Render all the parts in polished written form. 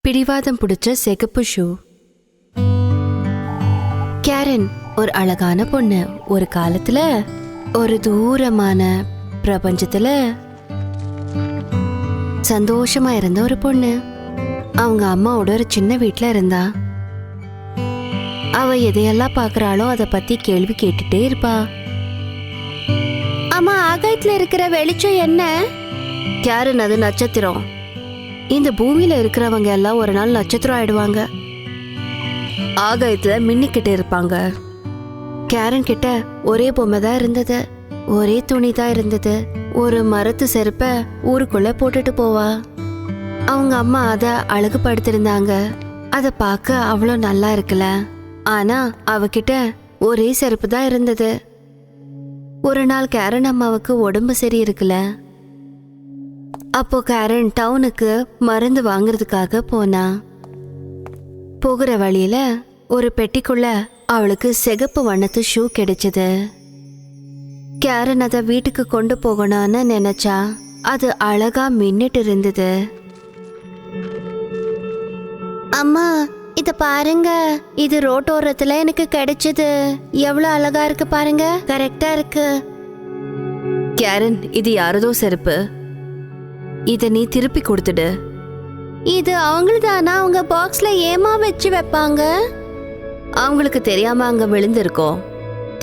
பிடிவாதம் பிடிச்ச சிகப்பு ஷூ. கேரன் ஒரு அழகான பொண்ணு. ஒரு காலத்துல ஒரு தூரமான பிரபஞ்சத்துல சந்தோஷமா இருந்த ஒரு பொண்ணு. அவங்க அம்மாவோட ஒரு சின்ன வீட்டுல இருந்தா. அவ எதையெல்லாம் பாக்குறாளோ அத பத்தி கேள்வி கேட்டுட்டே இருப்பா. அம்மா, ஆகாயத்துல இருக்கிற வெளிச்சம் என்ன? கேரன், அது நட்சத்திரம். இந்த பூமியில இருக்கிறவங்க எல்லாம் ஒரு நாள் நட்சத்திரம் ஆயிடுவாங்க. ஆகாயத்துல மின்னிக்கிட்டு இருப்பாங்க. கேரன் கிட்ட ஒரே பொம்மை தான் இருந்தது, ஒரே துணி தான் இருந்தது. ஒரு மரத்து செருப்ப ஊருக்குள்ள போட்டுட்டு போவா. அவங்க அம்மா அத அழகுபடுத்திருந்தாங்க. அத பார்க்க அவ்வளோ நல்லா இருக்குல்ல. ஆனா அவகிட்ட ஒரே செருப்பு தான் இருந்தது. ஒரு நாள் கேரன் அம்மாவுக்கு உடம்பு சரி இருக்குல்ல. அப்போ கேரன் டவுனுக்கு மருந்து வாங்குறதுக்காக போனா. போகிற வழியில ஒரு பெட்டிக்குள்ள அவளுக்கு சிகப்பு வண்ணத்து ஷூ கிடைச்சது. கேரன் அதை வீட்டுக்கு கொண்டு போகணும்னு நினைச்சா. அது அழகா மின்னிட்டு இருந்தது. அம்மா, இத பாருங்க, இது ரோட்டோரத்துல எனக்கு கிடைச்சது. எவ்வளவு அழகா இருக்கு பாருங்க, கரெக்டா இருக்கு. கேரன், இது யாரதோ செருப்பு, இத நீ திருப்பி கொடுத்துடு. இது அவங்களுதானா? அவங்க பாக்ஸ்ல ஏமா வச்சு வைப்பாங்க? அவங்களுக்கு தெரியாம அங்க விழுந்திருக்கோம்.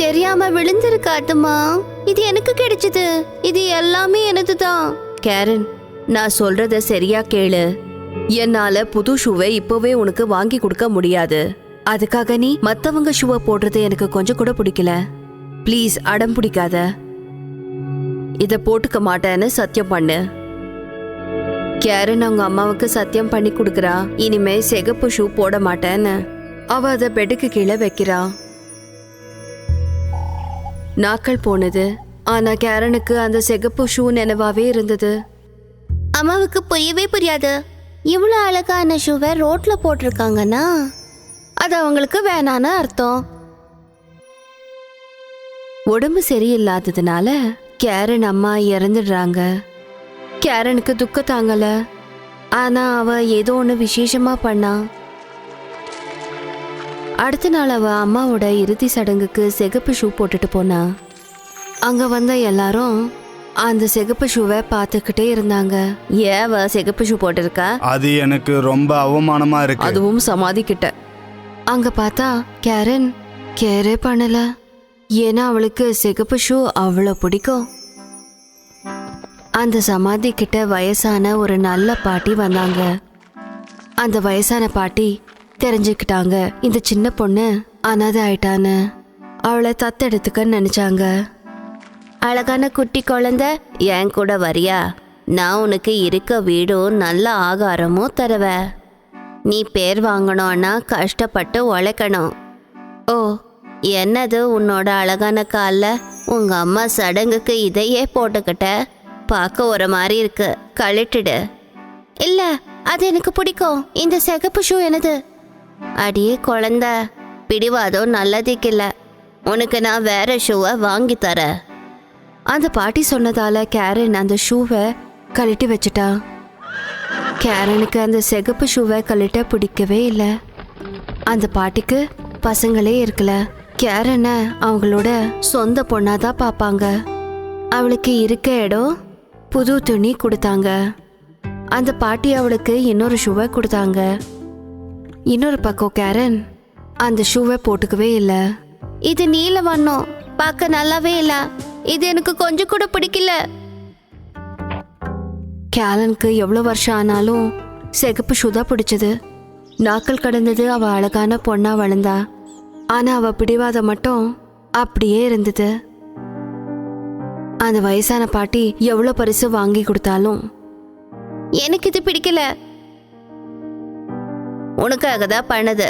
தெரியாம விழுந்திருக்காட்டுமா? இது எனக்கு கிடைச்சது, இது எல்லாமே எனதுதான். கேரன், நான் சொல்றத சரியா கேளு. என்னால புது ஷூவை இப்பவே உனக்கு வாங்கி கொடுக்க முடியாது. அதுக்காக நீ மத்தவங்க ஷூவை போடுறது எனக்கு கொஞ்சம் கூட பிடிக்கல. ப்ளீஸ் அடம் பிடிக்காத. இத போட்டுக்க மாட்டேன்னு சத்தியம் பண்ணு. கேரன் அவங்க அம்மாவுக்கு சத்தியம் பண்ணி கொடுக்கறா. இனிமே சிகப்பு ஷூ போட மாட்டேன்னு. அவ அத பெட்டுக்கு கீழே வைக்கிறா. நாட்கள் போனது. ஆனா கேரனுக்கு அந்த சிகப்பு ஷூ நினைவாவே இருந்தது. அம்மாவுக்கு புரியவே புரியாது. இவ்வளவு அழகான ஷூவை ரோட்ல போட்டிருக்காங்கன்னா அது அவங்களுக்கு வேணான்னு அர்த்தம். உடம்பு சரியில்லாததுனால கேரன் அம்மா இறந்துடுறாங்க. கேரனுக்கு துக்கம் தாங்கல. ஆனா அவ ஏதோ ஒன்று விசேஷமா பண்ணா. அடுத்த நாள் அவ அம்மாவோட இறுதி சடங்குக்கு சிகப்பு ஷூ போட்டுட்டு போனா. அங்க வந்த எல்லாரும் அந்த சிகப்பு ஷூவை பார்த்துக்கிட்டே இருந்தாங்க. ஏவ சிகப்பு ஷூ போட்டிருக்கா? அது எனக்கு ரொம்ப அவமானமா இருக்கு. அதுவும் சமாதி கிட்ட. அங்க பார்த்தா கேரன் கேரே பண்ணல. ஏன்னா அவளுக்கு சிகப்பு ஷூ அவ்வளோ பிடிக்கும். அந்த சமாதி கிட்ட வயசான ஒரு நல்ல பாட்டி வந்தாங்க. அந்த வயசான பாட்டி தெரிஞ்சுக்கிட்டாங்க இந்த சின்ன பொண்ணு அனாதை ஆயிட்டான்னு. அவளை தத்தெடுத்துக்க நினைச்சாங்க. அழகான குட்டி குழந்தை, என் கூட வரியா? நான் உனக்கு இருக்க வீடும் நல்ல ஆகாரமும் தருவேன். நீ பேர் வாங்கணும்னா கஷ்டப்பட்டு உழைக்கணும். ஓ, என்னது உன்னோட அழகான காலில் உங்க அம்மா சடங்குக்கு இதையே போட்டுக்கிட்ட? பார்க்க ஒரு மாதிரி இருக்கு, கழட்டிடு. இல்ல, அது எனக்கு பிடிக்கும். இந்த சிகப்பு ஷூ எனது. அடியே குழந்தை, பிடிவாதம் நல்லதுக்கில்ல. உனக்கு நான் வேற ஷூவை வாங்கி தரேன். அந்த பாட்டி சொன்னதால கேரன் அந்த ஷூவை கழட்டி வச்சுட்டா. கேரனுக்கு அந்த சிகப்பு ஷூவை கழட்ட பிடிக்கவே இல்லை. அந்த பாட்டிக்கு பசங்களே இருக்கல. கேரனை அவங்களோட சொந்த பொண்ணாதான் பார்ப்பாங்க. அவளுக்கு இருக்க இடம் புது துணி கொடுத்தாங்க. அந்த பாட்டி அவளுக்கு இன்னொரு ஷூவை கொடுத்தாங்க. இன்னொரு பக்கம் கேரன் அந்த ஷூவை போட்டுக்கவே இல்லை. இது நீல வண்ணம், பார்க்க நல்லாவே இல்லை. இது எனக்கு கொஞ்சம் கூட பிடிக்கல. கேரனுக்கு எவ்வளோ வருஷம் ஆனாலும் சிகப்பு ஷூ தான் பிடிச்சது. நாட்கள் கடந்தது. அவ அழகான பொண்ணா வளர்ந்தா. ஆனா அவ பிடிவாதம் மட்டும் அப்படியே இருந்தது. அந்த வயசான பாட்டி எவ்வளவு பரிசு வாங்கி கொடுத்தாலும் எனக்கு இது பிடிக்கல. உனக்காக தான் பண்ணது.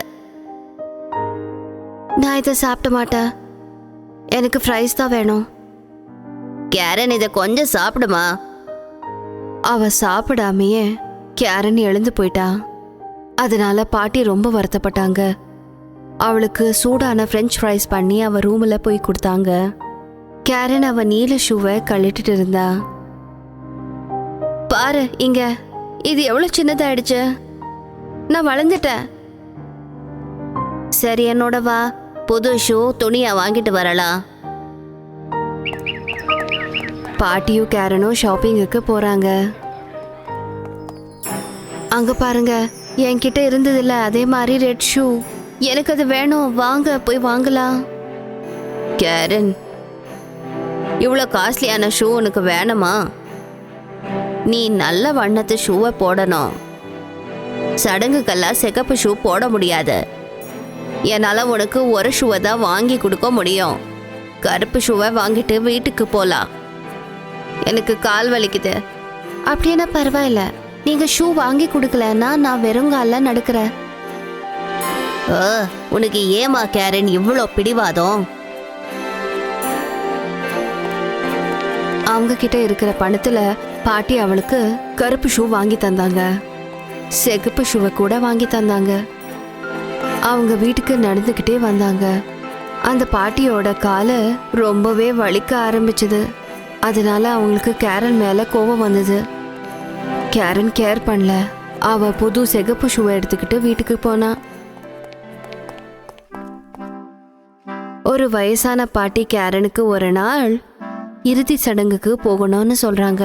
நான் இதை சாப்பிட மாட்டேன். எனக்கு ஃப்ரைஸ் தான் வேணும். கேரன், இதை கொஞ்சம் சாப்பிடுமா? அவ சாப்பிடாமையே கேரன் எழுந்து போயிட்டா. அதனால பாட்டி ரொம்ப வருத்தப்பட்டாங்க. அவளுக்கு சூடான ஃப்ரெஞ்ச் ஃப்ரைஸ் பண்ணி அவ ரூம்ல போய் கொடுத்தாங்க. கேரன் அவ நீல ஷூவை கழட்டிட்டு இருந்தா. பாரு இங்க, இது எவ்வளவு சின்னதாயிடுச்சு. நான் வளர்ந்துட்டேன். சரி, என்னோட வா, புது ஷூ துணியா வாங்கிட்டு வரலாம். பாட்டியும் கேரனும் ஷாப்பிங்குக்கு போறாங்க. அங்க பாருங்க, என்கிட்ட இருந்ததில்ல அதே மாதிரி ரெட் ஷூ. எனக்கு அது வேணும், வாங்க போய் வாங்கலாம். கேரன், இவ்வளோ காஸ்ட்லியான ஷூ உனக்கு வேணுமா? நீ நல்ல வண்ணத்து ஷூவை போடணும். சடங்குக்கெல்லாம் சிகப்பு ஷூ போட முடியாது. என்னால் உனக்கு ஒரு ஷூவை தான் வாங்கி கொடுக்க முடியும். கருப்பு ஷூவை வாங்கிட்டு வீட்டுக்கு போகலாம். எனக்கு கால் வலிக்குது. அப்படின்னா பரவாயில்ல, நீங்கள் ஷூ வாங்கி கொடுக்கலன்னா நான் வெறுங்கால நடக்கிறேன். உனக்கு ஏமா கேரன் இவ்வளோ பிடிவாதம்? அவங்க கிட்ட இருக்கிற பணத்துல பாட்டி அவளுக்கு கருப்பு ஷூ வாங்கி தந்தாங்க, சிகப்பு ஷூவை கூட வாங்கி தந்தாங்க. அவங்க வீட்டுக்கு நடந்துக்கிட்டே வந்தாங்க. அந்த பாட்டியோட காலை ரொம்பவே வலிக்க ஆரம்பிச்சது. அதனால அவங்களுக்கு கேரன் மேல கோபம் வந்தது. கேரன் கேர் பண்ணல. அவ புது சிகப்பு ஷூவை எடுத்துக்கிட்டு வீட்டுக்கு போனா. ஒரு வயசான பாட்டி கேரனுக்கு ஒரு நாள் இறுதி சடங்குக்கு போகணும்னு சொல்றாங்க.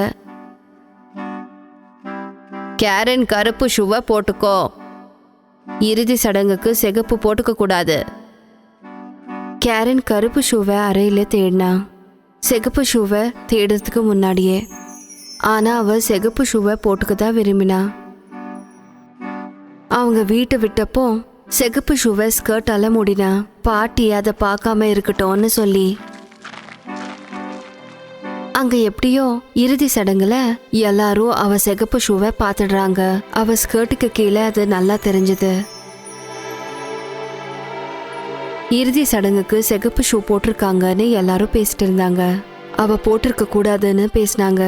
கேரன், கருப்பு ஷூவை போட்டுக்கோ. இறுதி சடங்குக்கு சிகப்பு போட்டுக்க கூடாது. கேரன் கருப்பு ஷூவை அறையில தேடினா, சிகப்பு ஷூவை தேடுறதுக்கு முன்னாடியே. ஆனா அவ சிகப்பு ஷூவை போட்டுக்க தான் விரும்பினா. அவங்க வீட்டை விட்டப்போ சிகப்பு ஷூவை ஸ்கர்ட்டால மூடினா. பாட்டி அதை பார்க்காம இருக்கட்டும்னு சொல்லி. அங்க எப்படியோ இறுதி சடங்குல எல்லாரும் அவ சிகப்பு ஷூவை பார்த்துடுறாங்க. அவ ஸ்கர்ட்டுக்கு கீழே அது நல்லா தெரிஞ்சது. இறுதி சடங்குக்கு சிகப்பு ஷூ போட்டிருக்காங்கன்னு எல்லாரும் பேசிட்டு இருந்தாங்க. அவ போட்டிருக்க கூடாதுன்னு பேசினாங்க.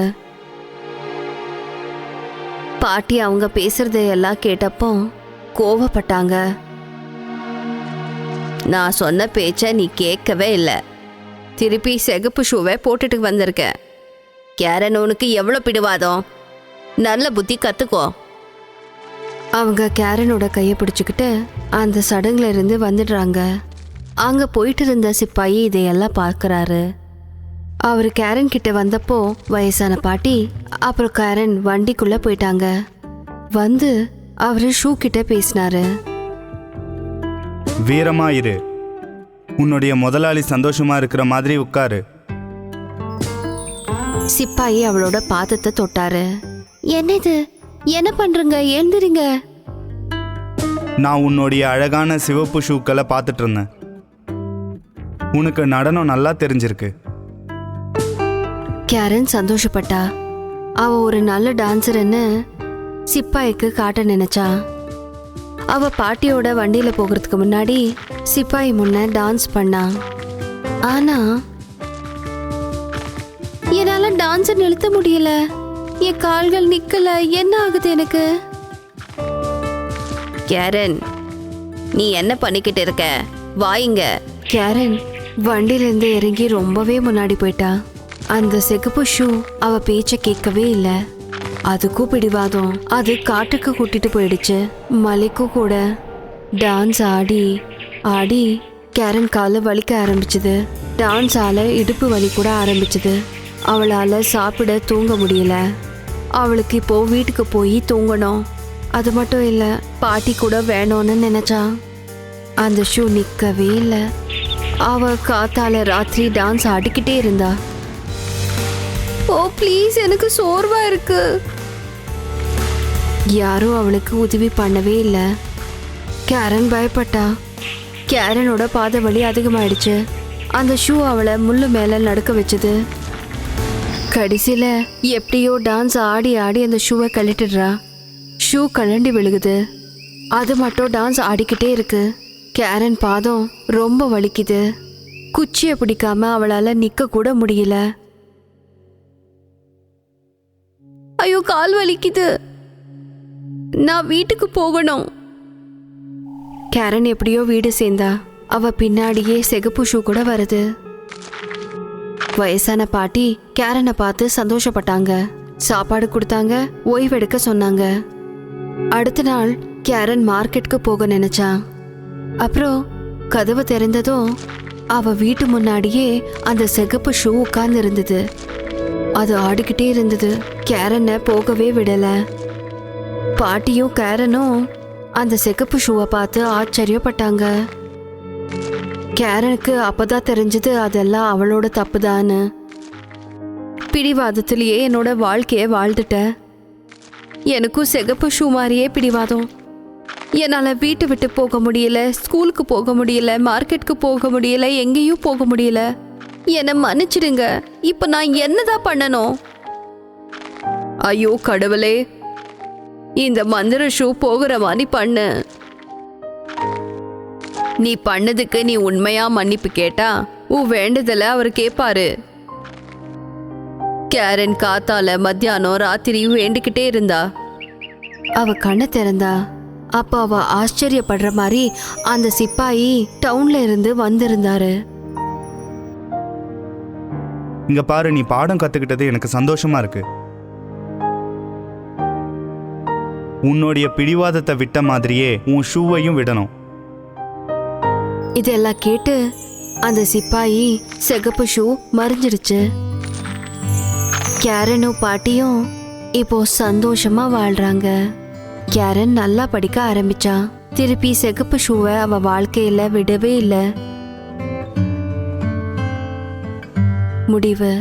பாட்டி அவங்க பேசுறதையெல்லாம் கேட்டப்போ கோவப்பட்டாங்க. நான் சொன்ன பேச்ச நீ கேட்கவே இல்லை. திருப்பி சிகப்பு ஷூவை போட்டுட்டு வந்திருக்க. கேரன், உனக்கு எவ்வளோ பிடிவாதம்? நல்ல புத்தி கற்றுக்கோ. அவங்க கேரனோட கையை பிடிச்சிக்கிட்டு அந்த சடங்குல இருந்து வந்துடுறாங்க. அங்கே போயிட்டு இருந்த சிப்பாயி இதையெல்லாம் பார்க்குறாரு. அவர் கேரன் கிட்ட வந்தப்போ வயசான பாட்டி அப்புறம் கேரன் வண்டிக்குள்ள போயிட்டாங்க. வந்து அவரு ஷூ கிட்ட பேசினாரு. வீரமா இரு. உன்னுடைய முதலாளி சந்தோஷமா இருக்கிற மாதிரி உட்காரு. சிப்பாயி அவளோட பாதத்தை தொட்டாரு. என்னது, என்ன பண்றீங்க? எழுந்திருங்க. நான் உன்னுடைய அழகான சிவப்பு ஷூக்களை பார்த்துட்டு இருந்தேன். உனக்கு நடனம் நல்லா தெரிஞ்சிருக்கு. கேரன் சந்தோஷப்பட்டா. அவ ஒரு நல்ல டான்ஸர்ன்னு சிப்பாய்க்கு காட்ட நினைச்சா. அவ பாட்டியோட வண்டியில போகிறதுக்கு முன்னாடி சிப்பாய் முன்ன டான்ஸ் பண்ணா. ஆனா என்னால டான்ஸ் நிறுத்த முடியல. என் கால்கள் நிக்கல. என்ன ஆகுது எனக்கு? கேரன், நீ என்ன பண்ணிக்கிட்டு இருக்க? வாயிங்க. கேரன் வண்டியில இருந்து இறங்கி ரொம்பவே முன்னாடி போயிட்டா. அந்த சிகப்பு ஷூ அவ பேச்ச கேட்கவே இல்லை. அதுக்கும் பிடிவாதம். அது காட்டுக்கு கூட்டிட்டு போயிடுச்சு. மலைக்கும் கூட. டான்ஸ் ஆடி ஆடி கேரன் கால வலிக்க ஆரம்பிச்சது. டான்ஸ் ஆல இடுப்பு வலி கூட ஆரம்பிச்சது. அவளால சாப்பிட தூங்க முடியல. அவளுக்கு இப்போ வீட்டுக்கு போய் தூங்கணும். அது மட்டும் இல்ல, பாட்டி கூட வேணும்னு நினைச்சா. அந்த ஷூ நிக்கவே இல்லை. அவ காத்தால ராத்திரி டான்ஸ் ஆடிக்கிட்டே இருந்தா. ஓ ப்ளீஸ், எனக்கு சோர்வா இருக்கு. யாரும் அவளுக்கு உதவி பண்ணவே இல்லை. கேரன் பயப்பட்டா. கேரனோட பாத வலி அதிகமாயிடுச்சு. அந்த ஷூ அவளை முள்ளு மேல நடக்க வச்சது. கடைசியில எப்படியோ டான்ஸ் ஆடி ஆடி அந்த ஷூவை கழட்டிடுறா. ஷூ கழண்டி விழுகுது. அது மட்டும் டான்ஸ் ஆடிக்கிட்டே இருக்கு. கேரன் பாதம் ரொம்ப வலிக்குது. குச்சியை பிடிக்காம அவளால நிக்க கூட முடியல. ஐயோ, கால் வலிக்குது. நான் வீட்டுக்கு போகணும். கேரன் எப்படியோ வீடு சேர்ந்தா. அவ பின்னாடியே சிகப்பு ஷூ கூட வருது. வயசான பாட்டி கேரனை பார்த்து சந்தோஷப்பட்டாங்க. சாப்பாடு கொடுத்தாங்க. ஓய்வெடுக்க சொன்னாங்க. அடுத்த நாள் கேரன் மார்க்கெட்டுக்கு போக நினைச்சான். அப்புறம் கதவு திறந்ததும் அவ வீட்டு முன்னாடியே அந்த சிகப்பு ஷூ உட்கார்ந்து இருந்தது. அது ஆடிக்கிட்டே இருந்தது. கேரனை போகவே விடல. பாட்டியும் கேரனும் அந்த சிகப்பு ஷூவை பார்த்து ஆச்சரியப்பட்டாங்க. கேரனுக்கு அப்பதான் தெரிஞ்சது அதெல்லாம் அவளோட தப்புதான்னு. பிடிவாதத்திலேயே என்னோட வாழ்க்கைய வாழ்ந்துட்ட. எனக்கும் சிகப்பு ஷூ மாதிரியே பிடிவாதம். என்னால் வீட்டு விட்டு போக முடியல, ஸ்கூலுக்கு போக முடியல, மார்க்கெட்டுக்கு போக முடியல, எங்கேயும் போக முடியல. என்னை மன்னிச்சிடுங்க. இப்போ நான் என்னதான் பண்ணணும்? ஐயோ கடவுளே, இந்த மந்திர ஷூ போகிற மாதிரி பண்ணு. நீ பண்ணதுக்கு நீ உண்மையா மன்னிப்பு கேட்டா உன் வேண்டுதலை அவர் கேட்பாரு. கேரன் காத்தால மத்தியானம் ராத்திரியும் வேண்டிக்கிட்டே இருந்தா. அவ கண்ணை திறந்தா. அப்ப அவ ஆச்சரியப்படுற மாதிரி அந்த சிப்பாயி டவுன்ல இருந்து வந்திருந்தாரு. இங்க பாரு, நீ பாடம் கத்துக்கிட்டது எனக்கு சந்தோஷமா இருக்கு. உன்னுடைய பிடிவாதத்தை விட்ட மாதிரியே உன் ஷூவையும் விடணும். இதெல்லாம் கேட்டு அந்த சிப்பாயி சிகப்பு ஷூ மறைஞ்சிடுச்சு. கேரனும் பாட்டியும் இப்போ சந்தோஷமா வாழ்றாங்க. கேரன் நல்லா படிக்க ஆரம்பிச்சான். திருப்பி சிகப்பு ஷூவை அவ வாழ்க்கையில விடவே இல்லை. முடிவு.